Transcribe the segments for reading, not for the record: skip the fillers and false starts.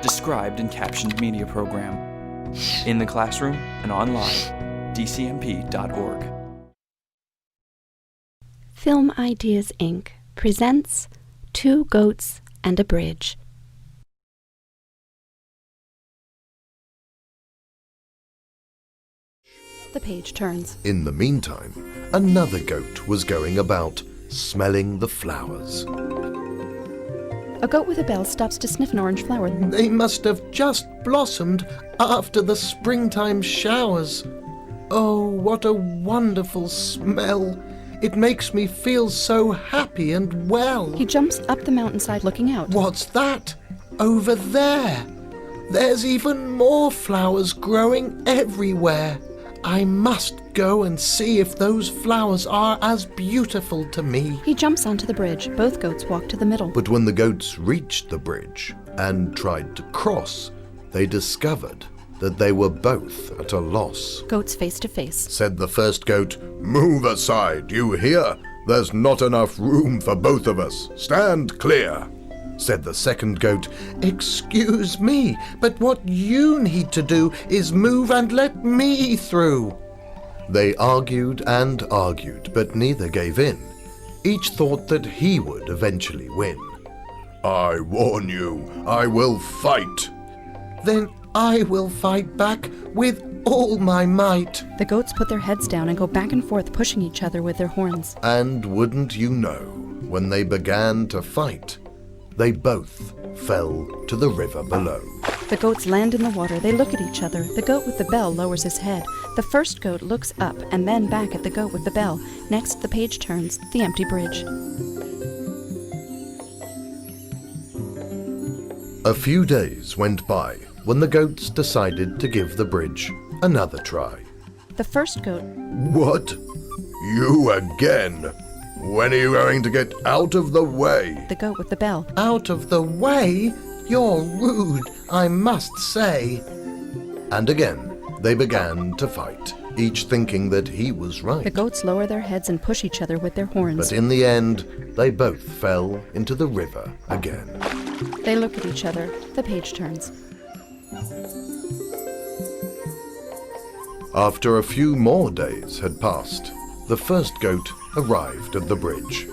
described and captioned media program. In the classroom and online, dcmp.org. Film Ideas Inc. presents Two Goats and a Bridge. The page turns. In the meantime, another goat was going about, smelling the flowers. A goat with a bell stops to sniff an orange flower. They must have just blossomed after the springtime showers. Oh, what a wonderful smell! It makes me feel so happy and well. He jumps up the mountainside looking out. What's that? Over there! There's even more flowers growing everywhere. I must go and see if those flowers are as beautiful to me. He jumps onto the bridge. Both goats walk to the middle. But when the goats reached the bridge and tried to cross, they discovered that they were both at a loss. Goats face to face. Said the first goat, "Move aside, you hear? There's not enough room for both of us. Stand clear." Said the second goat, "Excuse me, but what you need to do is move and let me through." They argued and argued, but neither gave in. Each thought that he would eventually win. "I warn you, I will fight." "Then I will fight back with all my might." The goats put their heads down and go back and forth, pushing each other with their horns. And wouldn't you know, when they began to fight, they both fell to the river below. The goats land in the water. They look at each other. The goat with the bell lowers his head. The first goat looks up and then back at the goat with the bell. Next, the page turns. The empty bridge. A few days went by when the goats decided to give the bridge another try. The first goat. "What? You again? When are you going to get out of the way?" The goat with the bell. "Out of the way? You're rude, I must say." And again, they began to fight, each thinking that he was right. The goats lower their heads and push each other with their horns. But in the end, they both fell into the river again. They look at each other. The page turns. After a few more days had passed, the first goat arrived at the bridge.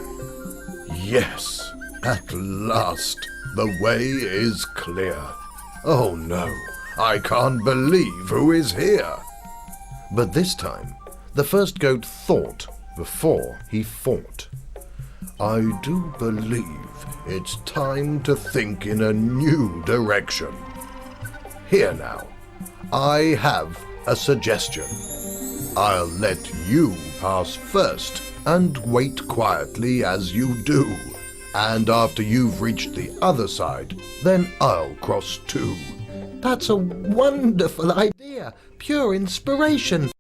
"Yes, at last, the way is clear. Oh no, I can't believe who is here." But this time, the first goat thought before he fought. "I do believe it's time to think in a new direction. Here now, I have a suggestion. I'll let you pass first and wait quietly as you do. And after you've reached the other side, then I'll cross too." "That's a wonderful idea. Pure inspiration."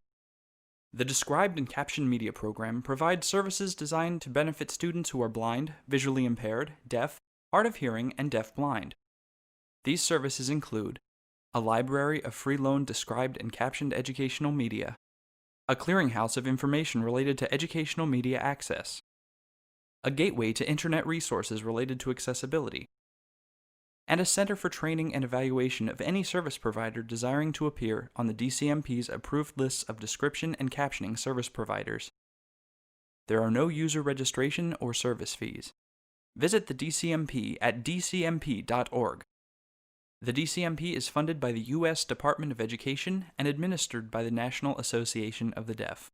The described and captioned media program provides services designed to benefit students who are blind, visually impaired, deaf, hard of hearing, and deaf-blind. These services include a library of free-loaned described and captioned educational media, a clearinghouse of information related to educational media access, a gateway to internet resources related to accessibility, and a center for training and evaluation of any service provider desiring to appear on the DCMP's approved lists of description and captioning service providers. There are no user registration or service fees. Visit the DCMP at dcmp.org. The DCMP is funded by the U.S. Department of Education and administered by the National Association of the Deaf.